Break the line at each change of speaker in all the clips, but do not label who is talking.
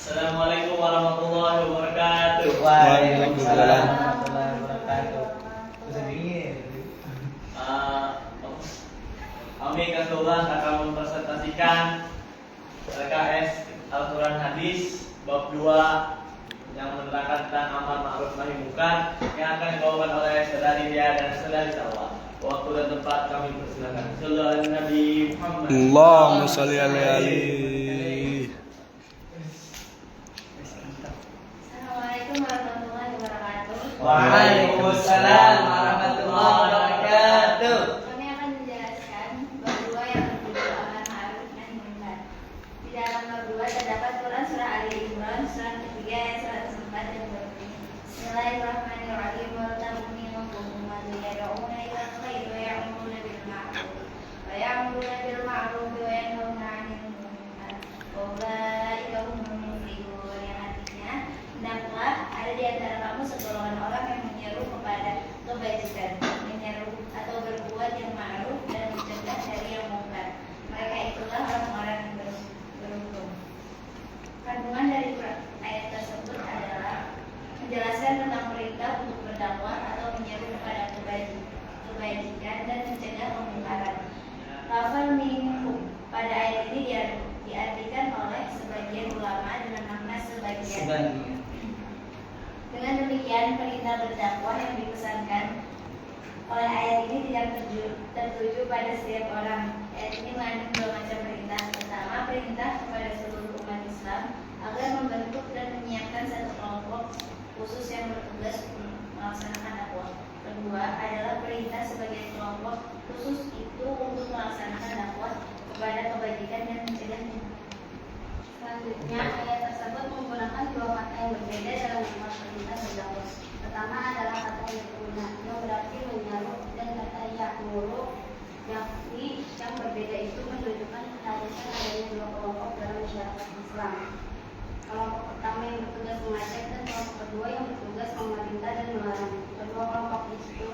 Assalamualaikum warahmatullahi wabarakatuh.
Waalaikumsalam warahmatullahi wabarakatuh.
Kami keseluruhan akan mempresentasikan RKS Al-Quran Hadis bab 2 yang menerangkan tentang amar ma'ruf nahi munkar yang akan dibawakan oleh saudari Dia dan saudari Salwa. Waktu dan tempat kami persilakan. Sallallahu alaihi Nabi Muhammad.
Allahumma shalli alaihi.
Assalamualaikum warahmatullahi wabarakatuh.
Waalaikumsalam warahmatullahi wabarakatuh.
Kami akan menjelaskan bab 2 yang berjudul amar ma'ruf nahi munkar. Di dalam bab 2 terdapat Quran surah Ali Imran surah ketiga ayat 104 dan berbunyi. Bismillahirrahmanirrahim. Wa ta'munukum wa yad'una ila khair wa ya'muruna bil ma'ruf wa yanhauna 'anil munkar. Wa ulaika humul muflihun. Yang artinya, hendaklah ada di antara kamu segolongan orang yang menyeru kepada kebajikan, menyeru atau berbuat yang ma'ruf dan mencegah dari yang munkar. Mereka itulah orang-orang yang beruntung. Kandungan dari ayat tersebut adalah menjelaskan tentang perintah untuk berdakwah atau menyeru kepada kebajikan dan mencegah kemungkaran. Lafal minhum pada ayat ini diartikan oleh sebagian ulama dengan makna sebagian. Dengan demikian, perintah berdakwah yang dipesankan oleh ayat ini tidak tertuju pada setiap orang. Ayat ini mengandung dua macam perintah. Pertama, perintah kepada seluruh umat Islam agar membentuk dan menyiapkan satu kelompok khusus yang bertugas melaksanakan dakwah. Kedua adalah perintah sebagai kelompok khusus itu untuk melaksanakan dakwah kepada kebajikan dan mencegahnya. Selanjutnya, ayat tersebut menggunakan dua makna yang berbeda dalam lafaz perintah berdakwah. Pertama adalah kata yaquluna yang berarti menyeru, dan kata ya'muru yakni yang berbeda itu menunjukkan keharusan adanya dua kelompok dalam masyarakat Islam. Kelompok pertama yang bertugas mengajak dan kelompok kedua yang bertugas memerintah dan melarang. Kedua kelompok itu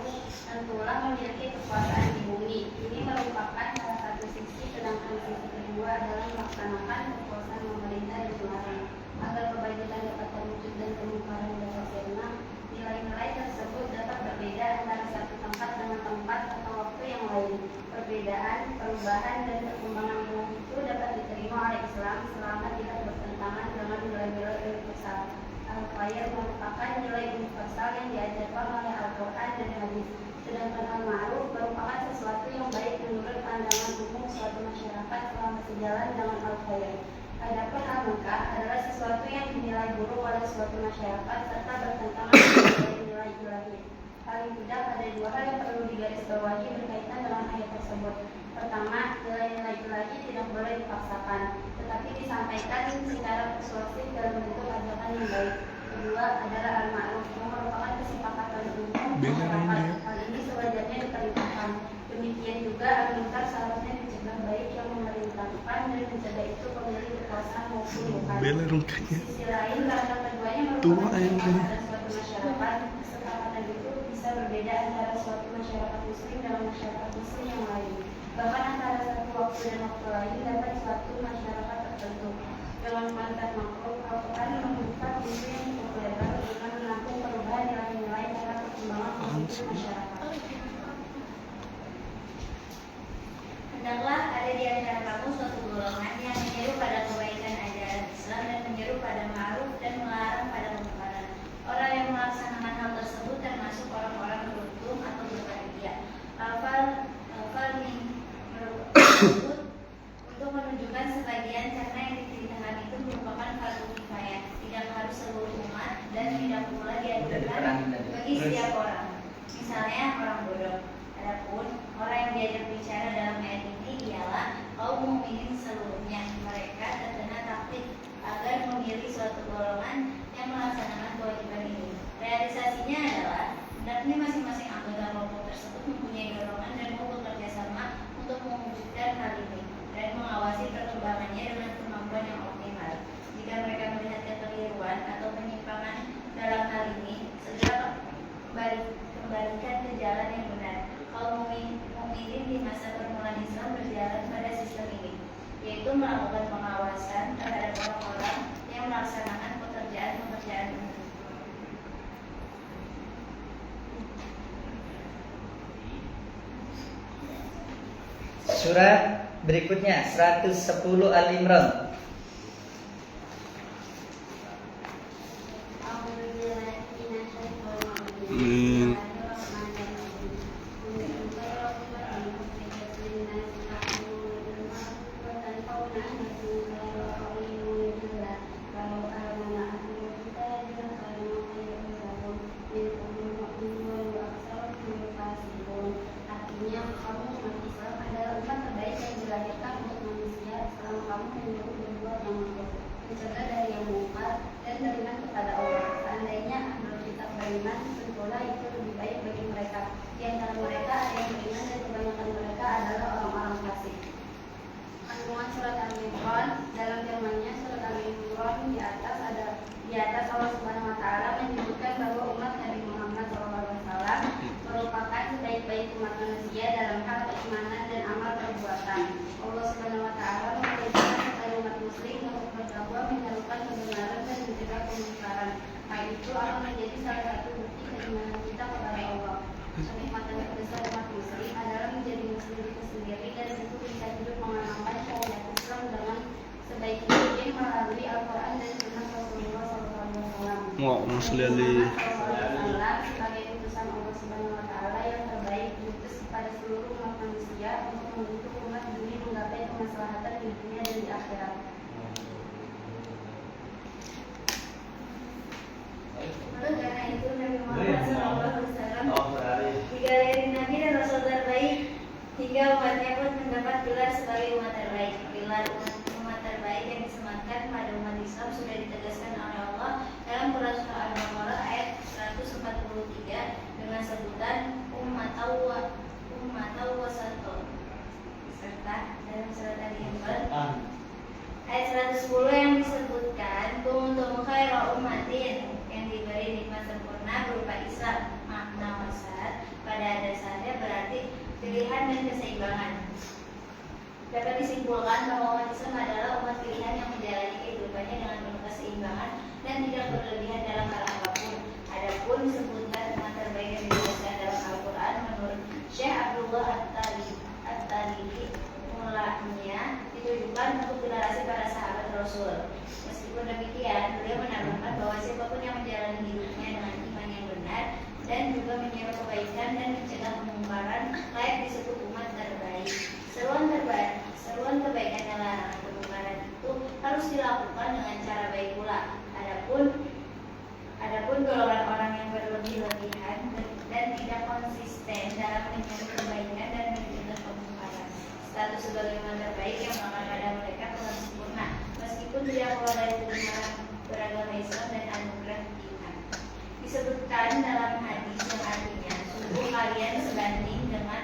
tentulah memiliki kekuasaan di bumi. Ini merupakan salah satu sisi, sedangkan sisi kedua adalah melaksanakan kekuasaan memerintah dan melarang. Agar kebajikan dapat terwujud dan kemungkaran dapat sirna, nilai-nilai tersebut dapat berbeda antara satu tempat dengan tempat atau waktu yang lain. Perbedaan, perubahan, dan perkembangan ilmu itu dapat diterima oleh Islam selama tidak bertentangan dengan nilai-nilai universal. Al-Khair merupakan nilai universal yang diajarkan oleh Al-Quran dan Hadis. Sedangkan Al-Ma'ruf merupakan sesuatu yang baik menurut pandangan umum suatu masyarakat selama sejalan dengan Al-Khair. Adapun Al-Munkar adalah sesuatu yang dinilai buruk oleh suatu masyarakat serta bertentangan dengan nilai ilahi. Paling tidak ada dua hal yang perlu digarisbawahi berkaitan dengan ayat tersebut. Pertama, nilai-nilai ilahi tidak boleh dipaksakan, tetapi disampaikan secara persuasif dalam bentuk ajakan yang baik. Kedua adalah Al-Ma'ruf yang merupakan kesepakatan umum masyarakat. Hal ini sewajarnya diperintahkan. Demikian juga Al-Munkar seharusnya dicegah, baik yang memerintahkan dan mencegah itu pemilik kekuasaan maupun bukan. Di sisi lain, karena keduanya merupakan kesepakatan suatu masyarakat, kesepakatan itu bisa berbeda antara suatu masyarakat muslim dalam masyarakat muslim yang lain. Bahkan antara satu waktu dan waktu lain dapat suatu masyarakat tertentu. Dalam konteks makro, Al-Quran membuka pintu yang cukup lebar dengan menampung perubahan nilai-nilai dalam perkembangan politik masyarakat. Hendaklah ada di antara kamu suatu golongan yang menyeru pada kebaikan ajaran Islam dan menyeru pada ma'ruf dan melarang pada kemungkaran. Orang yang melaksanakan hal tersebut termasuk orang-orang beruntung atau berbahagia. Lafal tersebut untuk menunjukkan sebagian, karena yang diperintahkan itu merupakan fardu kifayah, tidak harus seluruh umat dan tidak pula dianjurkan bagi setiap orang. Misalnya orang bodoh. Adapun orang yang diajak bicara dalam ayat ini ialah kaum mukminin seluruhnya. Mereka terkena taklif agar memilih suatu golongan yang melaksanakan kewajiban ini. Realisasinya adalah hendaknya masing-masing anggota kelompok tersebut mempunyai dorongan dan mau bekerja sama untuk mewujudkan hal ini dan mengawasi perkembangannya dengan kemampuan yang optimal. Jika mereka melihat kekeliruan atau penyimpangan dalam hal ini, segera kembalikan ke jalan yang benar. Kaum mukminin di masa permulaan Islam berjalan pada sistem ini, yaitu melakukan pengawasan terhadap orang-orang yang melaksanakan
surat berikutnya 110 Al-Imran.
Amin.
Artinya kamu umat Islam adalah umat terbaik yang dilahirkan untuk manusia selama kamu menyuruh berbuat yang baik, mencegah dari yang mungkar dan beriman kepada Allah. Seandainya ahlul kitab beriman, tentulah itu lebih baik bagi mereka. Di antara mereka ada yang beriman dan kebanyakan mereka adalah orang-orang fasik. Kandungan surat Al-Imran dalam firman-Nya surat Al-Imran di atas Allah Subhanahu wa taala menyebutkan bahwa umat Nabi Muhammad SAW merupakan sebaik-baik umat manusia dalam hal keimanan dan amal perbuatan. Allah Subhanahu wa taala memerintahkan kepada umat muslim untuk berdakwah, menyerukan kebenaran dan mencegah kemungkaran. Hal itu akan menjadi salah satu bukti keimanan kita kepada Allah. Kenikmatan terbesar umat muslim adalah menjadi muslim itu sendiri dan tentu bisa hidup mengamalkan syariat Islam dengan sebaik mungkin melalui Al-Quran dan Sunnah Rasulullah SAW.
Allahumma sholli alaihi.
Sebagai utusan Allah Subhanahu wa taala yang terbaik diutus kepada seluruh umat manusia untuk membentuk umat demi menggapai kemaslahatan di dunia dan di akhirat. Lalu karena itu Nabi Muhammad SAW digaleri Nabi dan Rasul terbaik hingga umatnya pun mendapat gelar sebagai umat terbaik. Gelar umat terbaik yang disematkan pada umat Islam sudah ditegaskan oleh Allah dalam Quran Surah Al-Baqarah ayat 143 dengan sebutan ummatan wasatun, serta dalam surat Al-Imran ayat 110 yang disebutkan kuntum khaira ummatin yang diberi nikmat sempurna berupa Islam. Makna wasat pada dasarnya berarti pilihan dan keseimbangan. Dapat disimpulkan bahwa umat Islam adalah umat pilihan yang menjalani kehidupannya dengan penuh keseimbangan dan tidak berlebihan dalam hal apapun. Adapun sebutan umat terbaik yang dijelaskan dalam Al-Quran menurut Syekh Abdullah At-Talibi mulanya ditujukan untuk generasi para sahabat Rasul. Meskipun demikian, beliau menambahkan bahwa siapapun yang menjalani hidupnya dengan iman yang benar dan juga menyeru kebaikan dan mencegah kemungkaran layak disebut umat terbaik. Seruan kebaikan dan larangan kemungkaran itu harus dilakukan dengan cara baik pula. Adapun golongan orang yang berlebih-lebihan dan tidak konsisten dalam menyeru kebaikan dan mencegah kemungkaran, status sebagai umat terbaik yang melekat pada mereka telah sempurna, meskipun tidak keluar dari kebenaran beragama Islam dan anugerah iman. Disebutkan dalam hadis yang artinya, sungguh kalian sebanding dengan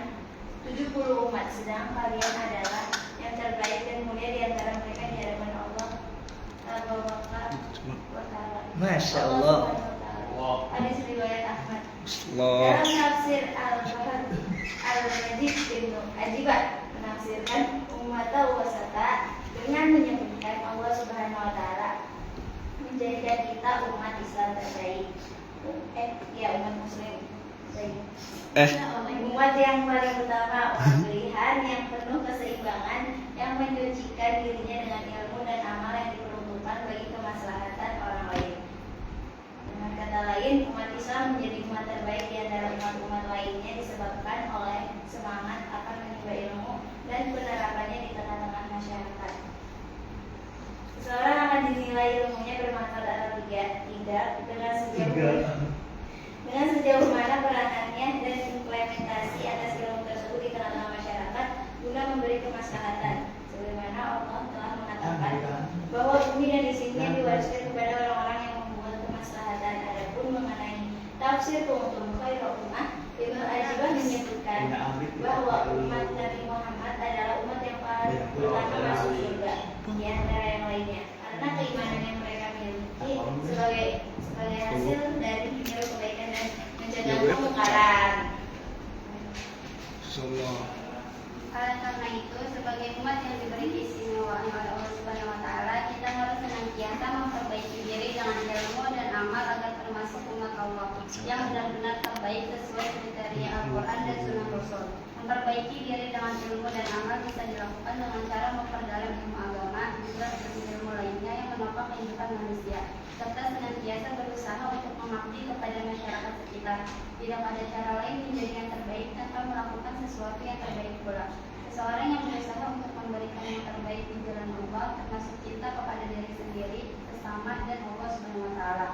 70 umat, sedang kalian adalah yang terbaik dan mulia di antara mereka di hadapan Allah
Masya Allah.
Hadis riwayat Ahmad.
Allah.
Dalam tafsir Al-Bahar Al-Majid Ibnu Ajibah menafsirkan ummata wasata dengan menyebutkan Allah Subhanahu wa taala menjadikan kita umat Islam terbaik. Umat muslim terbaik. Umat yang paling utama, umat pilihan yang penuh keseimbangan, yang mencucikan dirinya dengan ilmu dan amal yang diperuntukkan bagi kemaslahatan orang lain. Dengan kata lain, umat Islam menjadi umat terbaik di antara umat-umat lainnya disebabkan oleh semangat akan menimba ilmu dan penerapannya di tengah-tengah masyarakat. Seseorang akan dinilai ilmunya bermanfaat atau tidak dengan sejauh mana peranannya dan implementasi atas ilmu tersebut di tengah-tengah masyarakat guna memberi kemaslahatan. Sebagaimana Allah telah mengatakan bahwa bumi dan isinya diwariskan kepada orang-orang yang membuat kemaslahatan. Adapun mengenai tafsir kuntum khairu ummah, Ibnu Ajibah menyebutkan bahwa umat Nabi Muhammad adalah umat yang paling pertama masuk surga di antara yang lainnya, karena keimanan yang mereka miliki sebagai hasil dari menyeru kebaikan dan mencegah kemungkaran. Karena itu, sebagai umat yang diberi keistimewaan oleh Allah Subhanahu wa taala, kita harus senantiasa memperbaiki diri dengan ilmu dan amal agar termasuk umat Allah. yang benar-benar terbaik sesuai kriteria Al-Quran dan Sunnah Rasul. Memperbaiki diri dengan ilmu dan amal bisa dilakukan dengan cara memperdalam ilmu agama, juga ilmu lainnya yang menopang kehidupan manusia, serta senantiasa berusaha untuk mengabdi kepada masyarakat sekitar. Tidak ada cara lain menjadi yang terbaik tanpa melakukan sesuatu yang terbaik pula. Seseorang yang berusaha untuk memberikan yang terbaik di jalan Allah, termasuk cinta kepada diri sendiri, sesama, dan Allah Subhanahu wa Ta'ala.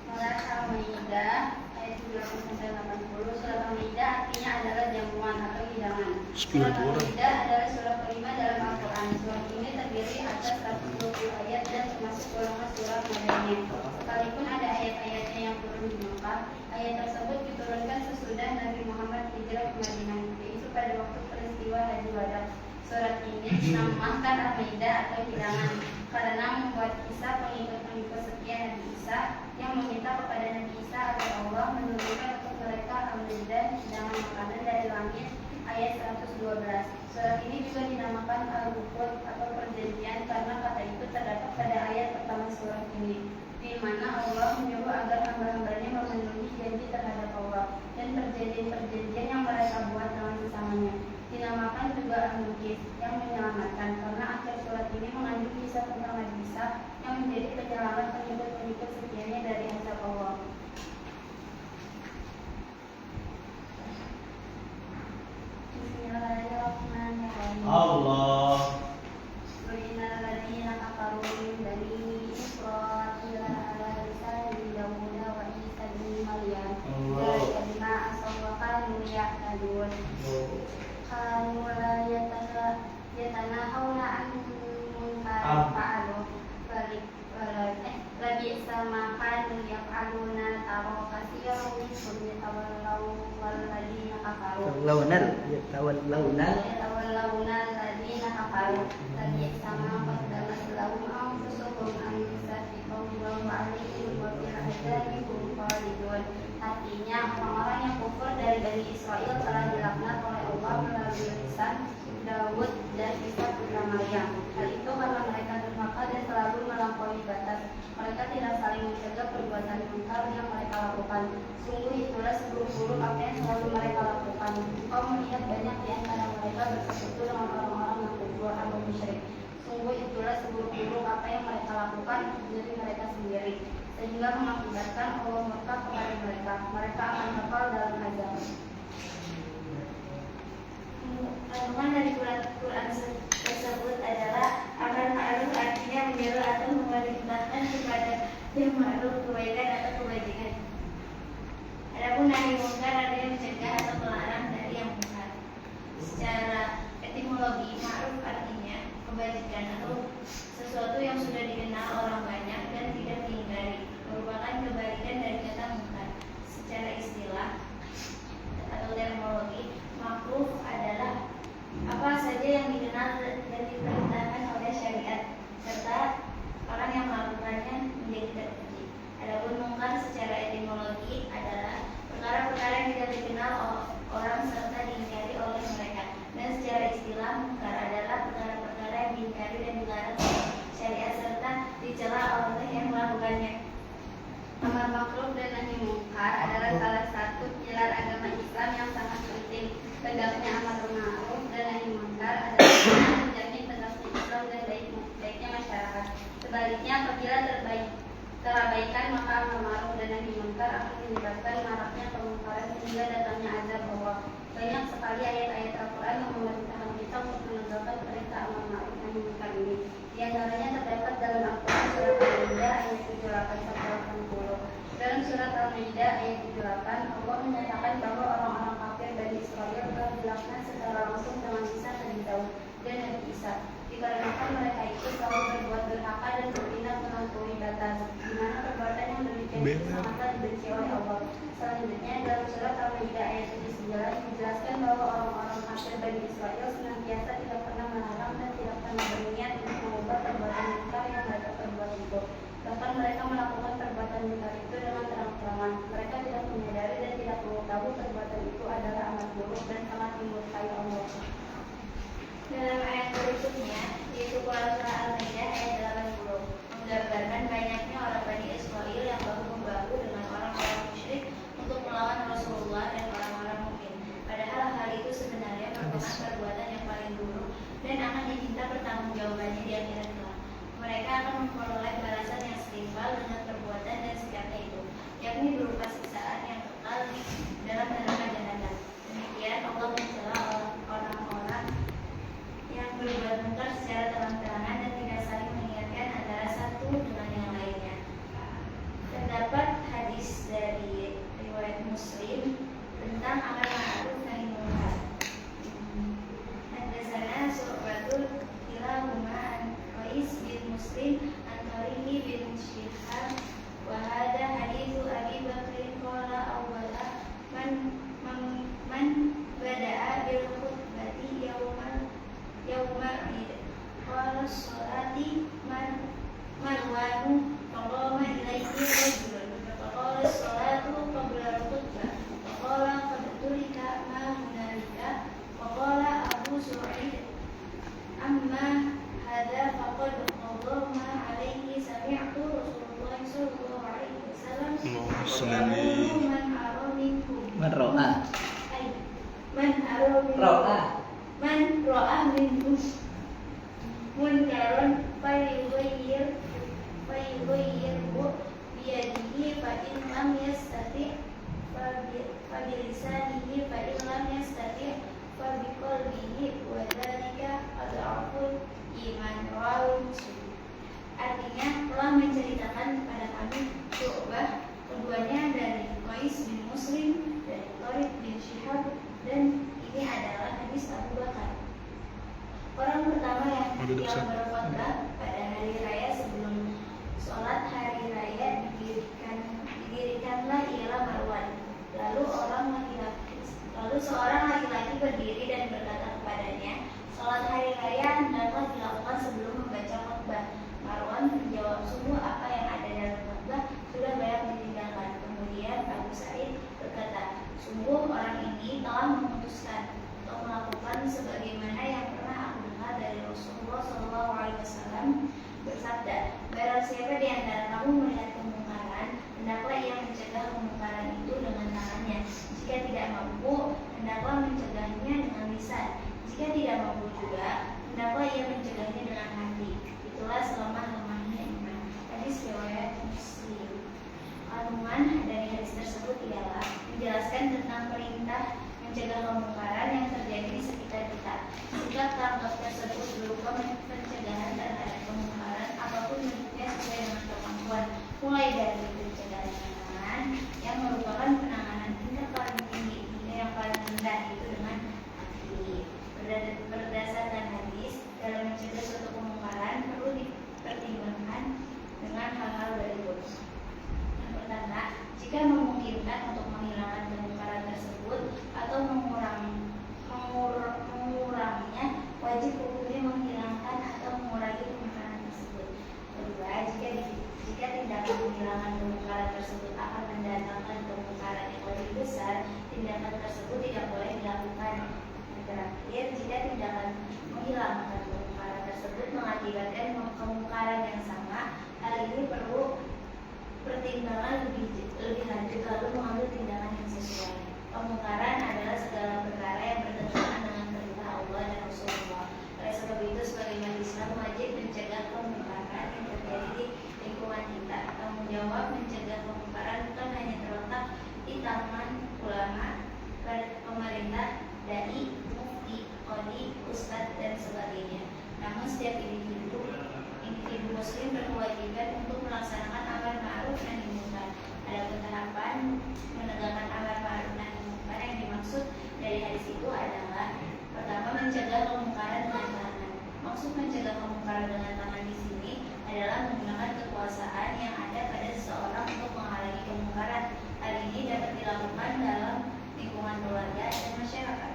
Surat Al-Maidah ayat 78-80. Surat Al-Maidah artinya adalah jamuan atau hidangan. Surat Al-Maidah adalah surat kelima dalam Al-Quran. Surat ini terdiri atas 120 ayat dan termasuk golongan surat Madaniyah. Sekalipun ada ayat-ayatnya yang turun di Mekah, ayat tersebut diturunkan sesudah Nabi Muhammad hijrah ke Madinah, yaitu pada waktu peristiwa Haji Wada. Surat ini dinamakan Al-Maidah atau hidangan karena membuat kisah pengikut-pengikut setia Nabi Isa yang meminta kepada Nabi Isa agar Allah menurunkan untuk mereka Al-Maidah, hidangan makanan dari langit, ayat 112. Surat ini juga dinamakan Al-Wuqud atau perjanjian karena kata itu terdapat pada ayat pertama surat ini, di mana Allah menyuruh agar hamba-hambanya memenuhi janji terhadap Allah dan perjanjian-perjanjian yang mereka buat dengan sesamanya. Dinamakan juga Al-Muqis yang menyelamatkan karena akhir surat ini mengandung kisah tentang Nabi Isa yang menjadi penyelamat pengikut-pengikut setianya dari azab Allah. Bismillahirrahmanirrahim.
Allah.
Innal ladzina kafaru min bani Israil ala lisani Daud wa Isa bin Maryam dzalika bima asaw wa kanu ya'tadun. Kanu la yatanahawna an munkarin fa'alu labi'sa ma kanu yaf'aluna taro katsiran minhum yatawallaw walladzina kafaru yatawallawna alladzina kafaru labi'sa ma qaddamat lahum anfusuhum an yusaffiqu alaihim wa fil adzabi hum khalidun. Artinya orang-orang yang kufur dari Bani Israel telah dilaknat oleh Allah melalui lisan Daud dan Isa putra Maryam. Hal itu karena mereka durhaka dan selalu melampaui batas. Mereka tidak saling mencegah perbuatan munkar yang mereka lakukan. Sungguh itulah seburuk-buruk apa yang selalu mereka lakukan. Kau melihat banyak di antara mereka bersekutu dengan orang-orang yang kufur atau musyrik. Sungguh itulah seburuk-buruk apa yang mereka lakukan untuk diri mereka sendiri, sehingga mengakibatkan Allah murka kepada mereka. Mereka akan kekal dalam azab. Kandungan dari Quran tersebut adalah amar ma'ruf artinya menyeru atau memerintahkan kepada yang ma'ruf, kebaikan atau kebajikan. Adapun nahi munkar artinya mencegah atau melarang dari yang munkar. Secara etimologi, ma'ruf artinya kebajikan atau sesuatu yang sudah dikenal orang banyak dan tidak diingkari, merupakan kebalikan dari kata munkar. Secara istilah atau terminologi, makruf adalah apa saja yang dikenal dan diperintahkan oleh syariat serta orang yang melakukannya menjadi terpuji. Adapun munkar secara etimologi adalah perkara-perkara yang tidak dikenal orang serta diingkari oleh mereka. Dan secara istilah, munkar adalah perkara-perkara yang diingkari dan dilarang syariat serta dicela oleh yang melakukannya. Amar makruf dan nahi munkar adalah salah satu pilar agama Islam yang sangat penting. Tegaknya amar ma'ruf dan nahi munkar adalah menjamin tegaknya Islam dan baiknya masyarakat. Sebaliknya, apabila terabaikan, maka amar ma'ruf dan nahi munkar akan menyebabkan maraknya kemungkaran sehingga datangnya azab Allah. Banyak sekali ayat-ayat Al-Quran yang memerintahkan kita untuk menegakkan perintah amar ma'ruf dan nahi munkar ini. Di antaranya terdapat dalam Al-Quran surat Al-Maidah ayat 78-80. Dalam surat Al-Maidah ayat 78, Allah menyatakan bahwa orang-orang kafir Bani Israel telah dilaknat secara langsung dengan Isa Nabi Daud dan Nabi Isa, dikarenakan mereka itu selalu berbuat durhaka dan berpindah melampaui batas, di mana perbuatan yang demikian itu sangatlah dibenci oleh Allah. Selanjutnya dalam surat Al-Maidah ayat 79 dijelaskan bahwa orang-orang kafir Bani Israel senantiasa tidak pernah melarang dan tidak pernah berniat untuk mengubah perbuatan munkar yang mereka perbuat itu. Bahkan mereka melakukan perbuatan munkar itu dengan terang-terangan. Mereka tidak menyadari dan tidak mengetahui perbuatan itu adalah amat buruk dan sangat dimurkai Allah. Dalam ayat berikutnya, yaitu surah Al-Maidah ayat 80, menggambarkan banyaknya orang Bani Israel yang bahu-membahu dengan orang-orang musyrik memperoleh balasan yang setimpal dengan perbuatan dan sikapnya itu, yakni berupa siksaan yang kekal dalam neraka jahanam. Demikian Allah mencela orang-orang yang berbuat munkar secara terang-terangan dan tidak saling mengingatkan antara satu dengan yang lainnya. Terdapat hadis dari riwayat Muslim tentang amar ma'ruf nahi munkar. Haddatsana Syu'batul kilahuma an Qais bin Muslim an Tariqi bin Syihab wa hadha haditsu Abi Bakr qala awwala man bada'a bil khutbati yaumal id qala sholati marwanu faqama ilaihi rajulun faqala sholatu qabla khutbah faqala qad turika ma hunalika faqala Abu Su'id amma hadha faqad qadha ma alaihi sami'tu Rasulullah sallallahu alaihi wasallam
Allahumma
man ara minkum
Man ro'a.
man ara minkum
Ro'a.
man ra'a minkum munkaran falyughayyirhu biyadihi fa in lam yastati' fa bilisanihi fa in lam yastati' fa biqalbihi wa dzalika adhaful iman. Rawahu Muslim. Artinya telah menceritakan kepada kami Syu'bah, keduanya dari Qais bin Muslim, dari Tariq bin Syihab, dan ini adalah hadis Abu Bakar. Orang pertama yang berkhutbah pada hari raya sebelum sholat hari raya didirikanlah ialah Marwan. Lalu seorang laki-laki berdiri dan berkata kepadanya, sholat hari raya hendaklah dilakukan sebelum membaca khutbah. Marwan menjawab, sungguh apa yang ada dalam khutbah sudah banyak ditinggalkan. Kemudian Abu Sa'id berkata, sungguh orang ini telah memutuskan untuk melakukan sebagaimana yang pernah aku dengar dari Rasulullah SAW bersabda, barang siapa di antara kamu melihat kemungkaran, hendaklah ia mencegah kemungkaran itu dengan tangannya. Jika tidak mampu, hendaklah mencegahnya dengan lisan. Jika tidak mampu juga, hendaklah ia mencegahnya dengan hati. Itulah selemah-lemahnya iman. Hadis riwayat Muslim. Kandungan dari hadis tersebut ialah menjelaskan tentang perintah mencegah kemungkaran yang terjadi di sekitar kita. Sikap tangkap tersebut berupa pencegahan terhadap kemungkaran apapun bentuknya sesuai dengan kemampuan, mulai dari pencegahan penanganan yang merupakan penanganan tingkat paling tinggi hingga yang paling rendah, itu dengan hati. Berdasarkan hadis, dalam mencegah suatu kemungkaran perlu dipertimbangkan dengan hal-hal berikut. Yang pertama, jika memungkinkan untuk menghilangkan kemungkaran tersebut atau mengurangnya, wajib hukumnya menghilangkan atau mengurangi kemungkaran tersebut. Kedua, jika tindakan menghilangkan kemungkaran tersebut akan mendatangkan kemungkaran yang lebih besar, tindakan tersebut tidak boleh dilakukan. Yang terakhir, jika tindakan menghilangkan kemungkaran tersebut mengakibatkan kemungkaran yang sama, hal ini perlu pertimbangan lebih lanjut lalu mengambil tindakan yang sesuai. Kemungkaran adalah segala perkara yang bertentangan dengan perintah Allah dan Rasulullah. Oleh sebab itu, sebagai umat Islam wajib mencegah kemungkaran yang terjadi di lingkungan kita. Tanggung jawab mencegah kemungkaran bukan hanya terletak di tangan ulama, pemerintah, dai, mufti, qadi, ustadz, dan sebagainya. Namun setiap individu muslim berkewajiban untuk melaksanakan amar ma'ruf nahi munkar. Adapun tahapan menegakkan amar ma'ruf nahi munkar yang dimaksud dari hadis itu adalah pertama, mencegah kemungkaran dengan tangan. Maksud mencegah kemungkaran dengan tangan di sini adalah menggunakan kekuasaan yang ada pada seseorang untuk menghalangi kemungkaran. Hal ini dapat dilakukan dalam lingkungan keluarga dan masyarakat.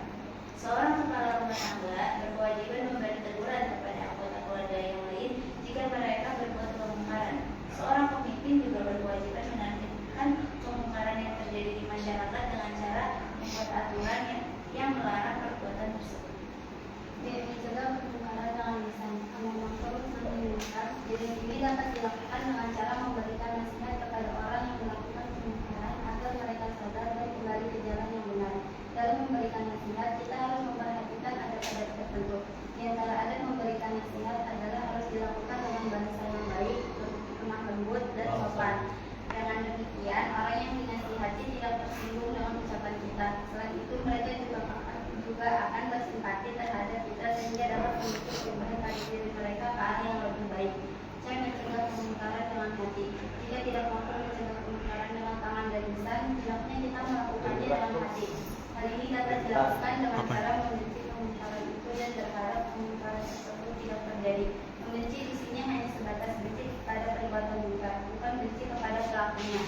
Seorang kepala rumah tangga berkewajiban memberi teguran kepada anggota keluarga yang lain jika mereka berbuat kemungkaran. Seorang pemimpin juga berkewajiban menertibkan kemungkaran yang terjadi di masyarakat dengan cara membuat aturan yang melarang perbuatan tersebut.
Mencegah kemungkaran dengan lisan. Amar ma'ruf nahi munkar. Jadi ini dapat dilakukan dengan cara memberikan nasihat kepada orang yang melakukan kemungkaran agar mereka sadar dan kembali ke jalan yang benar. Dalam memberikan nasihat, kita harus memperhatikan adat-adat tertentu. Di antara adat memberikan nasihat adalah harus dilakukan dengan bahasa yang baik, tidak mampu mencegah kemungkaran dengan tangan dan lisan, hendaknya kita melakukannya dalam hati. Hal ini dapat dilakukan dengan cara membenci kemungkaran itu dan berharap kemungkaran tersebut tidak terjadi. Membenci di sini hanya sebatas benci kepada perbuatan mungkar, bukan benci kepada pelakunya.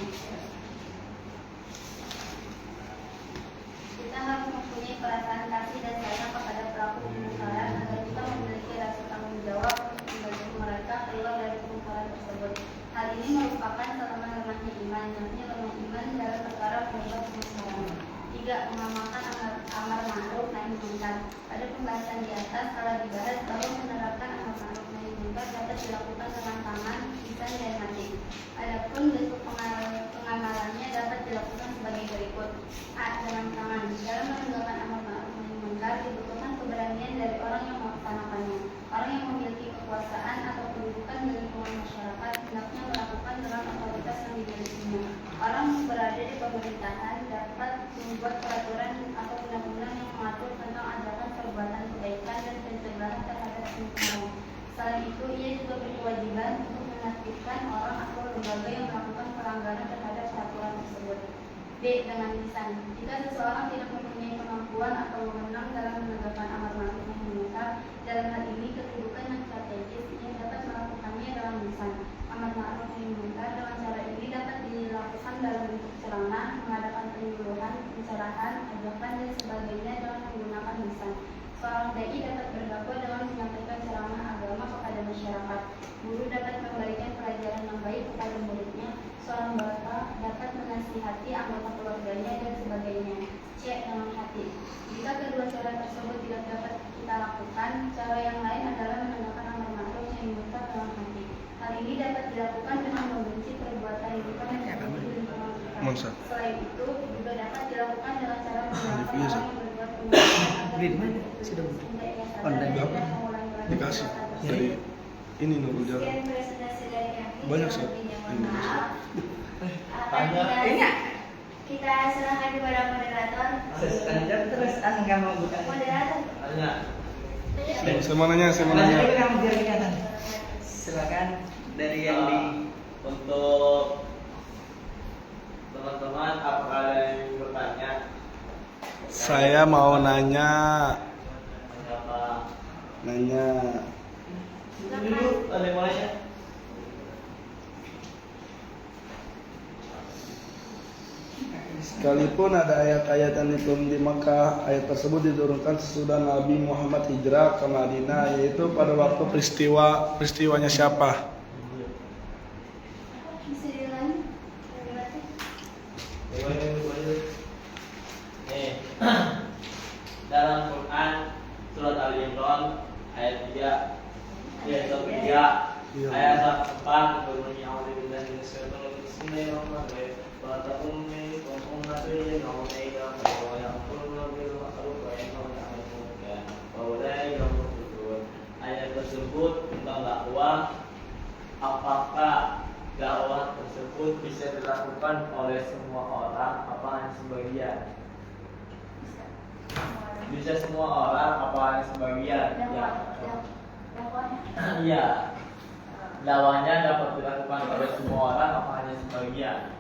Kita harus mempunyai perasaan kasih dan sayang kepada pelaku kemungkaran agar kita memiliki rasa tanggung jawab untuk membantu mereka keluar dari kemungkaran tersebut. Hal ini merupakan selemah-lemahnya iman, yakni lemah iman dalam perkara penyebab kemungkaran. 3. Mengamalkan amar ma'ruf nahi munkar. Pada pembahasan di atas telah dibahas bahwa menerapkan amar ma'ruf nahi munkar dapat dilakukan dengan tangan, lisan, dan hati. Adapun bentuk pengamalannya dapat dilakukan sebagai berikut. A. Dengan tangan. Dalam menegakkan amar ma'ruf nahi munkar dibutuhkan keberanian dari orang yang melaksanakannya. Orang yang memiliki kekuasaan atau kedudukan di lingkungan masyarakat hendaknya melakukan dengan otoritas yang dimilikinya. Orang yang berada di pemerintahan dapat membuat peraturan atau undang-undang yang mengatur tentang ajakan perbuatan kebaikan dan pencegahan terhadap kemungkaran. Selain itu, ia juga berkewajiban untuk menertibkan orang atau lembaga yang melakukan pelanggaran terhadap peraturan tersebut. B. Dengan lisan. Jika seseorang tidak mempunyai kemampuan atau wewenang dalam menegakkan amar ma'ruf nahi munkar, dalam hal ini kedudukan yang strategis, ia dapat melakukannya dalam lisan. Amar ma'ruf nahi munkar dengan cara ini dapat dilakukan dalam bentuk ceramah, mengadakan penyuluhan, pencerahan, ajakan, dan sebagainya dengan menggunakan lisan. Seorang dai dapat berdakwah dengan menyampaikan ceramah agama kepada masyarakat. Guru dapat memberikan pelajaran yang baik kepada muridnya. Seorang bapak dapat menasihati anggota keluarganya dan sebagainya. C. Dengan hati. Jika kedua cara tersebut tidak dapat kita lakukan, cara yang lain adalah menegakkan amar ma'ruf nahi munkar dalam hati. Hal ini dapat dilakukan dengan membenci perbuatan yang terjadi di lingkungan kita. Selain itu, juga dapat dilakukan dengan cara menggunakan orang yang berbuat kemungkaran
Online
dikasih dari ini Nurul Jalan.
Sekian presentasi dari kami.
Banyak, Sob.
Mohon maaf.
Banyak.
Kita serahkan kepada moderator.
Standar terus nggak mau buka.
Moderator.
Tanya.
Saya mau nanya.
Silakan dari yang di
Untuk teman-teman, apakah ada yang bertanya?
Saya mau nanya.
Siapa? Dulu ada yang mau nanya?
Sekalipun ada ayat-ayat yang diturun di Makkah, ayat tersebut diturunkan sesudah Nabi Muhammad hijrah ke Madinah, yaitu pada waktu peristiwanya siapa?
Bisa diulangi?
Nih, dalam Quran surat Ali Imran ayat 3, ayat 4 berbunyi A'udzubillahi minasyaitonir rajim. Bismillahirrahmanirrahim. Wa taqum minkum ummatun yad'una wa ya'muruna bil ma'ruf wa yanhauna 'anil munkar wa ulaika humul muflihun. Ayat tersebut tentang dakwah. Apakah dakwah tersebut bisa dilakukan oleh semua orang apa hanya sebagian? Bisa semua orang apa hanya sebagian? Iya. Dakwahnya dapat dilakukan oleh semua orang apa hanya sebagian?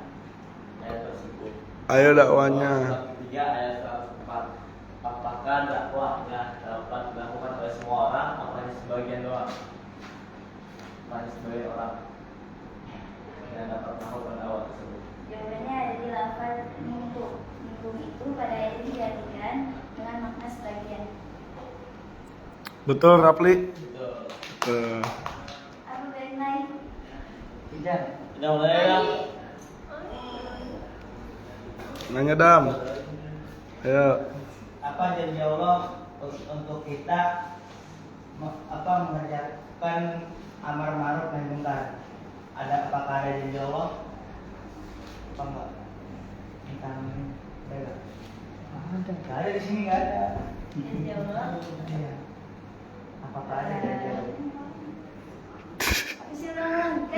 Ayat tersebut.
Ayo dakwanya.
Surat ketiga ayat 104. Apakah dakwahnya dapat dilakukan oleh semua orang apa hanya sebagian doang? Apa hanya sebagian orang yang dapat melakukan dakwah tersebut?
Jawabannya ada di lafaz minkum. Minkum itu pada ayat ini diartikan dengan makna sebagian.
Betul, Rapli?
Betul.
Apa baik lain?
tidak.
Udah mulai ya?
Nanya Dam. Ayo.
Apa janji Allah untuk kita mengerjakan amar ma'ruf nahi munkar? Apakah ada janji Allah? Apa enggak? Enggak ada di sini, enggak ada.
Janji Allah.
Iya. Apakah ada janji Allah?
Apa sih orang?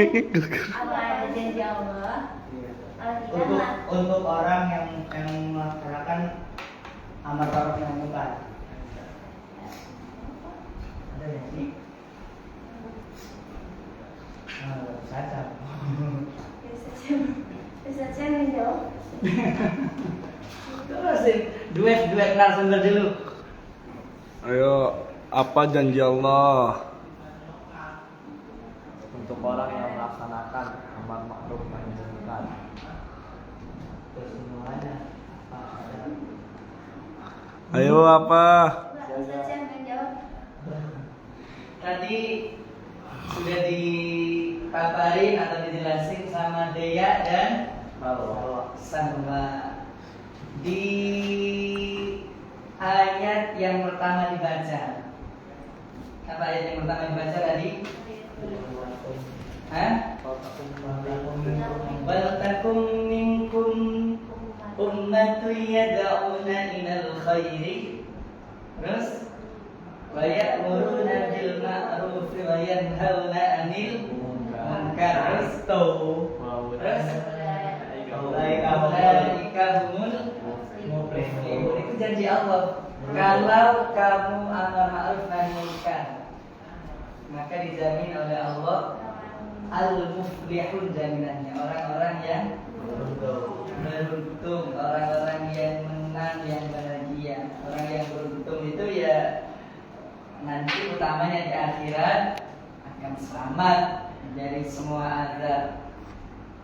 Apa ada janji Allah? Kalau kita mah
Untuk orang yang melaksanakan amar ma'ruf nahi munkar. Ada yang sih? Saja.
biasa Ustaz Cem yang jawab.
Terus duet narasumber dulu.
Ayo, apa janji Allah?
Untuk orang yang melaksanakan amar ma'ruf nahi munkar.
Terus semuanya.
Ayo apa?
Ustaz Cem yang jawab.
Tadi sudah dipaparin atau dijelasin sama Dea dan sama di ayat yang pertama dibaca. Apa ayat yang pertama dibaca tadi? Hah? Wal takum minkum ummatun yad'una ilal khairi. Terus wa ya'muruna bil ma'ruf wa yanhauna 'anil munkar. Terus ulaika humul muflihun. Itu janji Allah. Kalau kamu amar ma'ruf nahi munkar, maka dijamin oleh Allah al-muflihun, jaminannya orang-orang yang beruntung, orang-orang yang menang, yang bahagia. Orang yang beruntung itu ya nanti utamanya di akhirat akan selamat dari semua azab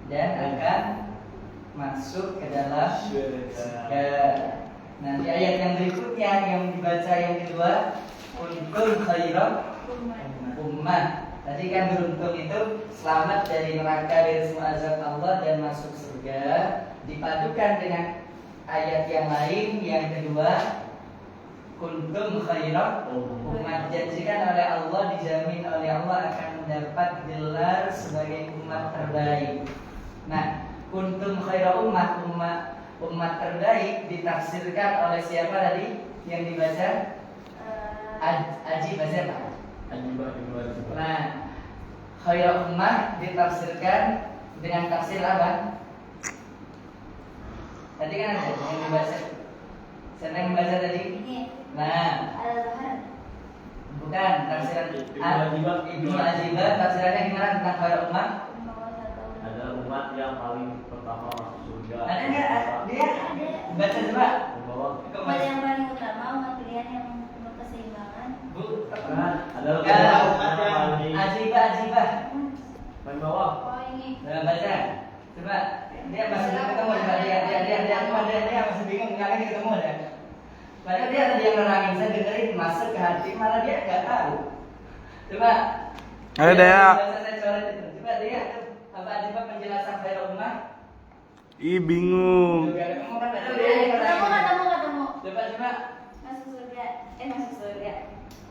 dan akan masuk ke dalam surga. Nanti ayat yang berikutnya yang dibaca yang kedua, kuntum khairan ummah. Tadi kan beruntung itu selamat dari neraka, dari semua azab Allah dan masuk surga. Dipadukan dengan ayat yang lain yang kedua, kuntum khairan ummah. Dijanjikan oleh Allah, dijamin oleh Allah akan mendapat gelar sebagai umat terbaik. Nah, kuntum khairan umat terbaik ditafsirkan oleh siapa tadi yang dibaca? Aji baca apa? Nah, khairan ummah ditafsirkan dengan tafsir apa? Tadi kan ada yang dibaca. Siapa yang membaca tadi?
Ini
Nah,
Al-Bahar.
bukan tafsiran Ibnu Ajibah. Tafsirannya gimana tentang khairan ummah?
Ada umat yang paling pertama masuk surga.
Ada nggak? Dia baca coba.
Membawa
Umat yang paling utama, umat pilihan yang penuh keseimbangan.
Bu,
ada
Nggak.
paling
Ajibah.
paling bawah.
Oh ini.
Nah, baca. Coba. Dia masih belum ketemu. Dia masih bingung. Nggak lagi ketemu deh. Padahal dia tadi yang nerangin, saya dengerin masuk ke hati, malah dia nggak tahu. Coba.
Ayo, Dea.
Saya coret itu. Coba dia apa Ajibah penjelasan khairan ummah?
Ih, bingung.
Juga kamu kan ada dia yang nerangin.
Ketemu.
Coba.
Masuk surga. Masuk surga.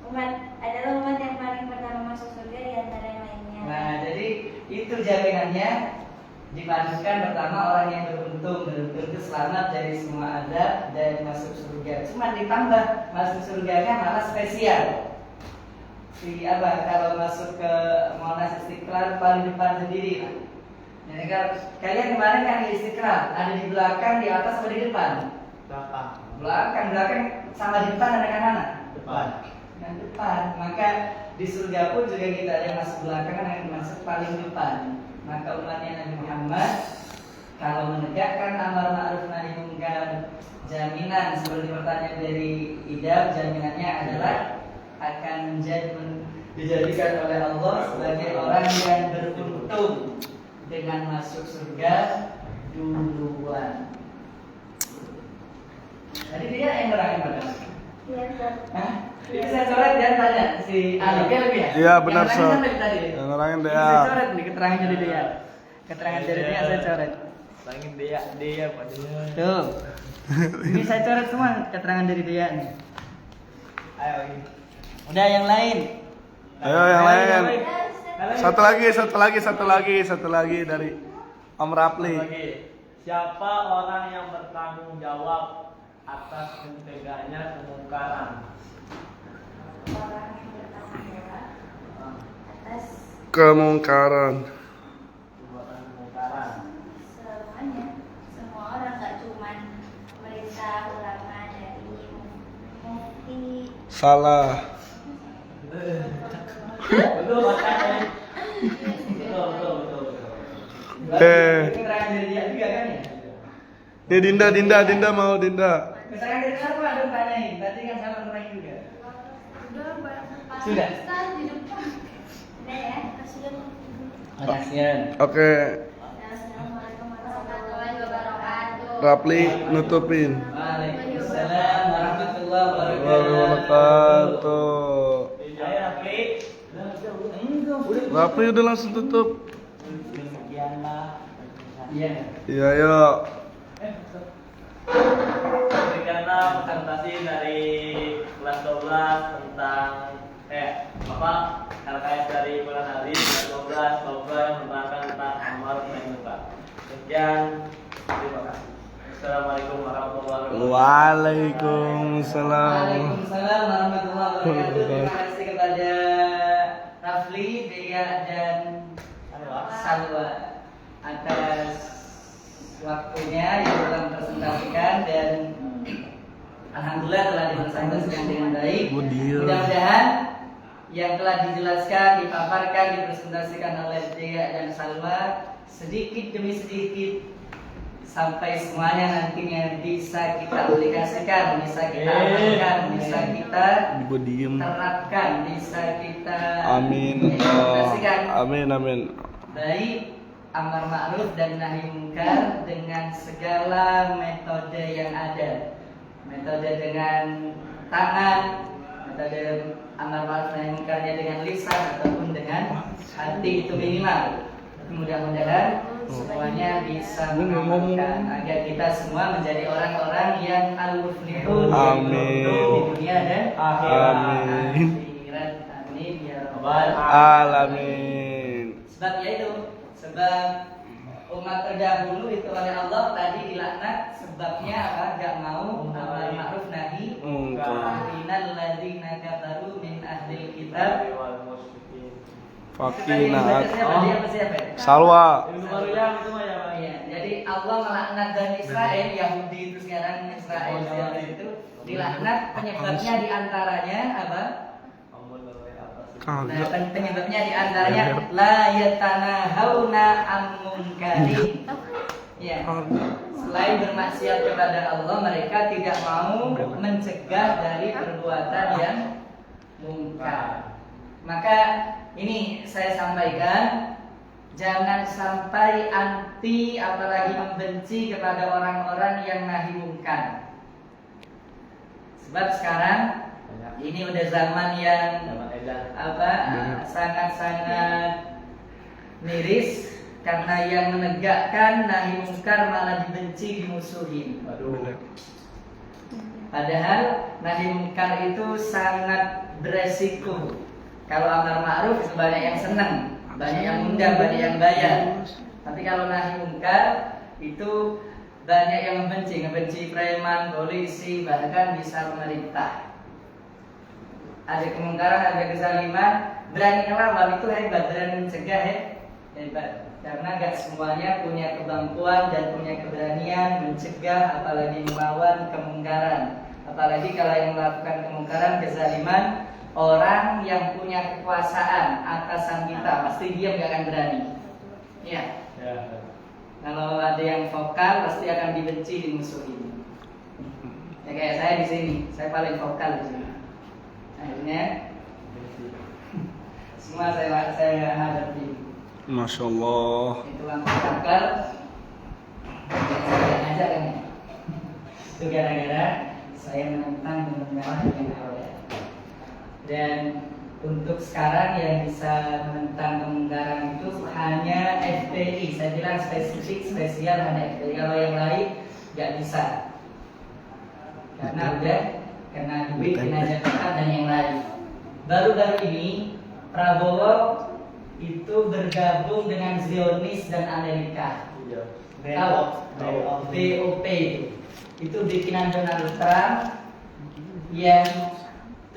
Umat adalah umat yang paling pertama masuk surga di antara yang lainnya.
Nah, jadi itu jaminannya. Dipadukan pertama orang yang beruntung itu selamat dari semua azab dan masuk surga. Cuma ditambah masuk surganya malah spesial. Apa kalau masuk ke Monas Istiqlal paling depan sendiri. Jadi kalau kalian kemarin kan di Istiqlal ada di belakang, di atas atau di depan? Belakang sama di depan ada yang mana?
Depan.
Yang depan. Maka di surga pun juga kita ada yang masuk belakang, ada yang masuk paling depan. Maka umatnya Nabi Muhammad kalau menegakkan amar ma'ruf nahi munkar, jaminan seperti pertanyaan dari Ida, jaminannya adalah akan dijadikan oleh Allah sebagai orang yang beruntung dengan masuk surga duluan. Tadi dia yang nerangin pada.
Iya, Ustaz.
Hah? Itu saya coret dan tanya si Alif ya lebih ya?
Iya, benar,
Yang
Sob.
nerangin sampai tadi.
Yang nerangin
Ini
Dea.
saya coret nih keterangan dari dia. Keterangan dari dia saya coret.
Langit dia pada.
Tuh. Ini saya coret semua keterangan dari dia nih.
Ayo ini.
Udah yang lain.
Ayo, yang lain.
Ya, Ustaz.
Satu lagi dari Om Rapli.
Lagi. Siapa orang yang bertanggung jawab atas mencegahnya kemungkaran?
Orang yang bertanggung jawab atas
Kemungkaran.
Perbuatan kemungkaran.
semuanya, semua orang, nggak cuman pemerintah, ulama, dari mufti.
Salah.
Betul makanya. Betul.
Keterangan dari dia juga kan ya?
Ini Dinda mau Dinda.
Keterangan dari siapa dong tanyain? Tadi kan sama orang juga. Sudah.
Ustaz di depan.
Udah ya. Sudah.
Makasih.
Oke,
Assalamualaikum warahmatullahi wabarakatuh.
Rapli nutupin.
Waalaikumsalam warahmatullahi
Wabarakatuh.
Ayo Rafli.
Rapli udah langsung tutup.
Iya.
Iya, yuk.
Berikanlah presentasi dari kelas 12 tentang LKS dari bulan hari kelas 12 yang menerangkan tentang amar ma'ruf munkar. Sekian, terima kasih. Assalamualaikum warahmatullahi wabarakatuh.
Waalaikumsalam.
Waalaikumsalam warahmatullahi wabarakatuh. Terima kasih kepada Rafli, Dea dan Salwa atas waktunya yang telah mempresentasikan dan alhamdulillah telah dipresentasikan dengan baik. Mudah-mudahan yang telah dijelaskan, dipaparkan, dipresentasikan oleh Dea dan Salwa sedikit demi sedikit sampai semuanya nantinya bisa kita aplikasikan, bisa kita amalkan, bisa kita terapkan, bisa kita implementasikan.
Amin.
Baik amar ma'ruf dan nahi munkar dengan segala metode yang ada. Metode dengan tangan, metode amar ma'ruf nahi munkarnya dengan lisan ataupun dengan hati itu minimal. Mudah-mudahan semuanya bisa mengamalkan agar kita semua menjadi orang-orang yang al-muflihun
Amin.
di dunia dan
Amin.
akhirat. Amin ya rabbal
Alamin.
Sebab sebab umat terdahulu itu oleh Allah tadi dilaknat sebabnya apa? Gak mau amar ma'ruf nahi munkar. Innal ladzina kafaru min ahlil kitab
Fakinaat.
siapa?
Salwa.
Ilmu baru yang itu mah ya, Pak.
Iya, jadi Allah melaknat Bani Israel, Yahudi itu sekarang Israel itu dilaknat penyebabnya diantaranya apa? Nah, penyebabnya diantaranya la yatanahawna an munkarin. Ya. Selain bermaksiat kepada Allah, mereka tidak mau mencegah dari perbuatan yang mungkar. Maka ini saya sampaikan, jangan sampai anti apalagi membenci kepada orang-orang yang nahi munkar. Sebab sekarang ini udah zaman yang sangat-sangat miris karena yang menegakkan nahi munkar malah dibenci, dimusuhi. Padahal nahi munkar itu sangat beresiko. Kalau amar ma'ruf itu banyak yang senang, banyak yang undang, banyak yang bayar. Tapi kalau nahi munkar itu banyak yang ngebenci preman, polisi, bahkan bisa pemerintah. Ada kemungkaran, ada kezaliman, berani ngelawan itu hebat, berani mencegah hebat. Karena gak semuanya punya kemampuan dan punya keberanian mencegah, apalagi melawan kemungkaran. Apalagi kalau yang melakukan kemungkaran, kezaliman, orang yang punya kekuasaan atasan kita pasti diam, gak akan berani. Ya. Kalau ada yang vokal pasti akan dibenci, dimusuhi. Ya kayak saya di sini, saya paling vokal di sini. Akhirnya semua saya hadapi.
Masya Allah.
Itu lampu bakar. Saya ngajak kan ya. Itu gara-gara saya menentang kebenaran yang ada. Dan untuk sekarang yang bisa menentang kemungkaran itu hanya FPI. Saya bilang spesial hanya FPI. Kalau yang lain nggak bisa. Karena udah kena duit, kena jabatan dan yang lain. Baru-baru ini Prabowo itu bergabung dengan Zionis dan Amerika. Tahu? BOP itu bikinan Donald Trump yang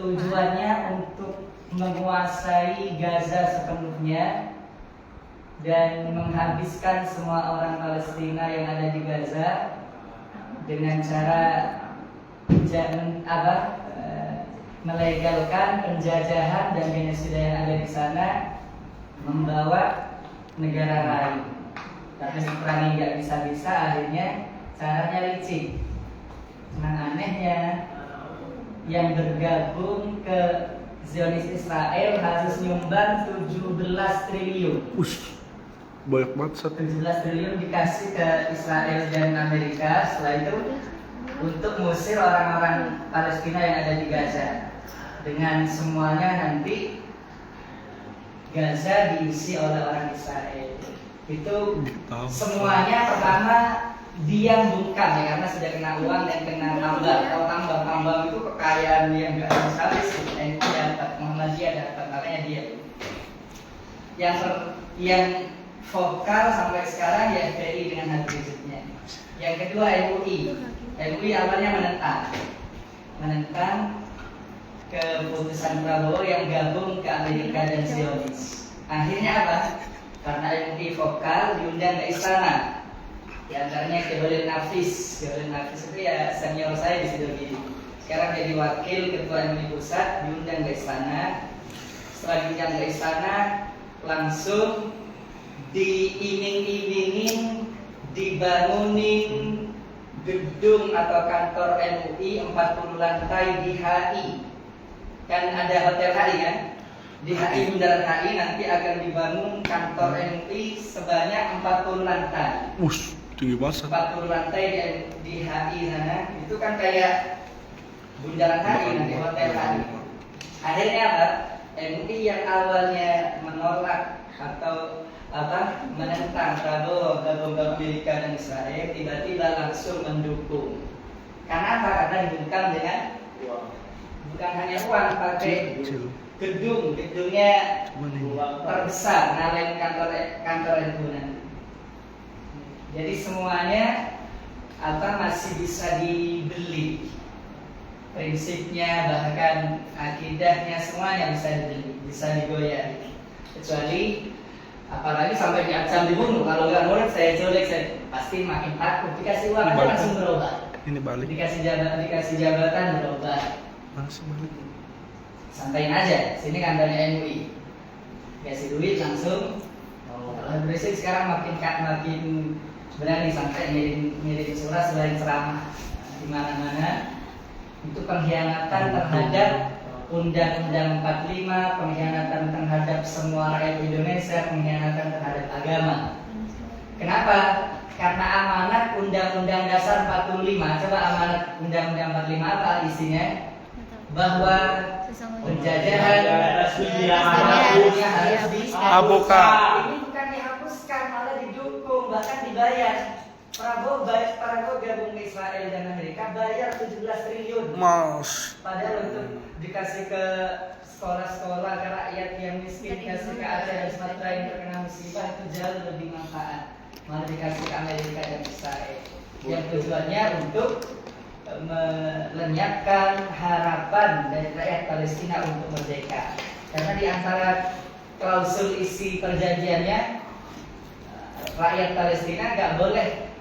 tujuannya untuk menguasai Gaza sepenuhnya dan menghabiskan semua orang Palestina yang ada di Gaza dengan cara melegalkan penjajahan dan genosida yang ada di sana, membawa negara lain. Karena diperangi nggak bisa-bisa, akhirnya caranya licik. Nah anehnya yang bergabung ke Zionis Israel harus nyumbang 17 triliun.
Banyak banget
17 triliun dikasih ke Israel dan Amerika. Setelah itu untuk mengusir orang-orang Palestina yang ada di Gaza. Dengan semuanya nanti Gaza diisi oleh orang Israel. Itu semuanya pertama diam bungkam ya, karena sudah kena uang dan kena tambang. Kalau tambang itu kekayaan yang nggak ada sekali sih. NU dapat, Muhammadiyah dapat, makanya dia. Yang vokal sampai sekarang ya FPI dengan Habib Riziknya. Yang kedua MUI. MUI awalnya menentang keputusan Prabowo yang gabung ke Amerika dan Zionis. Akhirnya apa? Karena MUI vokal diundang ke istana. Di antaranya Khairul Nafis. Khairul Nafis itu ya senior saya di situ gini. Sekarang jadi wakil ketua MUI pusat, diundang ke istana. Setelah diundang ke istana, langsung diiming-imingin, dibangunin gedung atau kantor MUI 40 lantai di HI. Kan ada hotel HI kan? Di HI Bundaran HI nanti akan dibangun kantor MUI sebanyak 40 lantai.
Tinggi banget.
40 lantai di HI sana. Itu kan kayak Bundaran HI nanti hotel HI. Akhirnya apa? MUI yang awalnya menolak atau menentang Prabowo gabung ke Amerika dan Israel tiba-tiba langsung mendukung. Karena apa? Karena dibungkam dengan uang. Bukan hanya uang, pakai gedungnya terbesar, ngalahin kantor NU nanti. Jadi semuanya masih bisa dibeli. Prinsipnya bahkan akidahnya semuanya bisa dibeli, bisa digoyah. Kecuali apalagi sampai diancam dibunuh. Kalau nggak nurut saya culik, saya pasti makin takut. Dikasih uang aja langsung berubah.
Ini balik.
Dikasih jabatan berubah.
Langsung balik.
Sampaikan aja, sini kantornya MUI. Kasih duit langsung. Kalau berisik sekarang makin berani sampai ngirim surat selain ceramah di mana-mana. Itu pengkhianatan terhadap Undang-Undang 45, pengkhianatan terhadap semua rakyat Indonesia, pengkhianatan terhadap agama. Kenapa? Karena amanat Undang-Undang Dasar 45. Coba amanat Undang-Undang 45 apa isinya? Bahwa penjajahan dunia harus
dihapuskan.
Ini bukan dihapuskan, malah didukung, bahkan dibayar. Prabowo gabung ke Israel dan Amerika bayar 17 triliun. Padahal untuk dikasih ke sekolah-sekolah, ke rakyat yang miskin, dikasih ke Aceh dan Sumatera yang terkena musibah itu jauh lebih manfaat. Malah dikasih ke Amerika dan Israel. Yang tujuannya untuk melenyapkan harapan dari rakyat Palestina untuk merdeka. Karena di antara klausul isi perjanjiannya, rakyat Palestina nggak boleh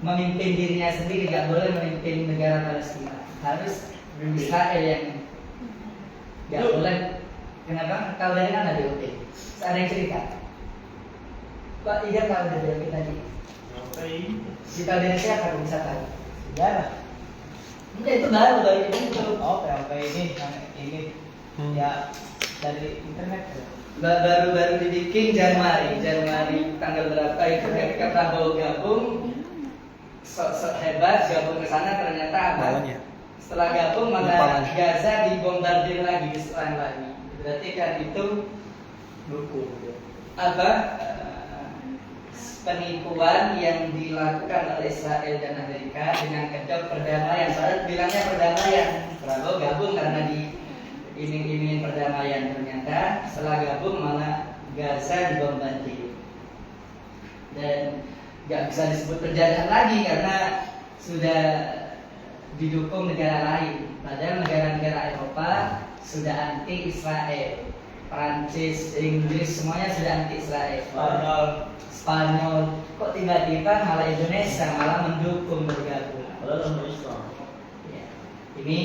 memimpin dirinya sendiri, nggak boleh memimpin negara Palestina. Harus Israel yang nggak boleh. Kenapa? Kalau dari mana DOP? Ada yang cerita? Pak Ida tahu dari DOP tadi? Di tahun dari siapa bisa tahu? Sejarah. Enggak, itu baru itu.
Oh, PLP ini ya dari internet.
Baru dibikin Januari tanggal berapa itu ketika Prabowo gabung, sok hebat gabung ke sana ternyata apa? Setelah gabung malah Gaza dibombardir lagi, diserang lagi. Berarti kan itu dukung penipuan yang dilakukan oleh Israel dan Amerika dengan kedok perdamaian. Soalnya bilangnya perdamaian, Prabowo gabung karena diiming-imingin perdamaian, ternyata setelah gabung malah Gaza dibombardir dan nggak bisa disebut penjajahan lagi karena sudah didukung negara lain. Padahal negara-negara Eropa sudah anti Israel, Prancis, Inggris semuanya sudah anti Israel. Spanyol, kok tiba-tiba malah Indonesia malah mendukung bergabung. Ya. Ini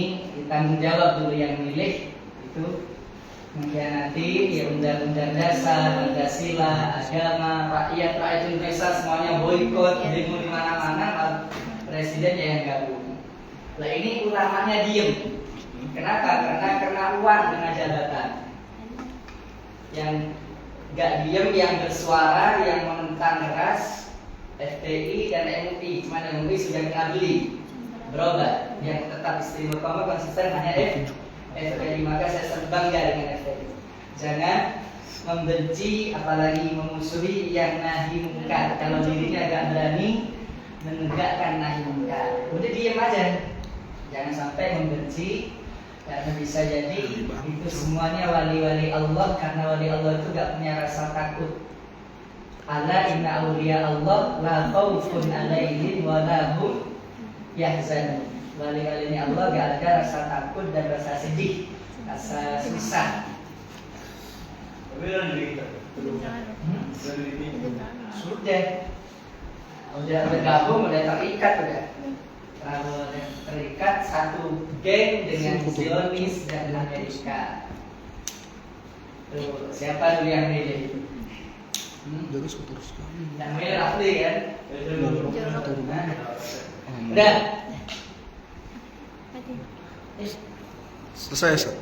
tanggung jawab dulu yang milih itu mengkhianati ya undang-undang dasar, Pancasila, agama, rakyat Indonesia semuanya boikot, demo di mana-mana, presiden yang gabung. Lah ini utamanya diem. Kenapa? Karena uang dengan jabatan. Yang gak diem, yang bersuara, yang menentang keras FPI dan MUI. Cuma MUI sudah kita beli berobat. Yang tetap istimewa konsisten hanya FPI. Maka saya sangat bangga dengan FPI. Jangan membenci apalagi memusuhi yang nahi mungkar. Kalau dirinya agak berani menegakkan nahi mungkar, udah diem aja. Jangan sampai membenci. Karena bisa jadi itu semuanya wali-wali Allah. Karena wali Allah itu gak punya rasa takut. Ala inna awliya Allah la khawfun alaihim wa la hum yahzanun. Wali-walinya Allah gak ada rasa takut dan rasa sedih, rasa susah.
Tapi udah jadi kita.
Sudah bergabung, udah terikat udah. Kalau terikat satu geng dengan Zionis dan Amerika. Tuh, siapa dulu yang milih?
Jadi terus kami.
Yang milih Rafli kan? Udah.
Selesai, Ustaz.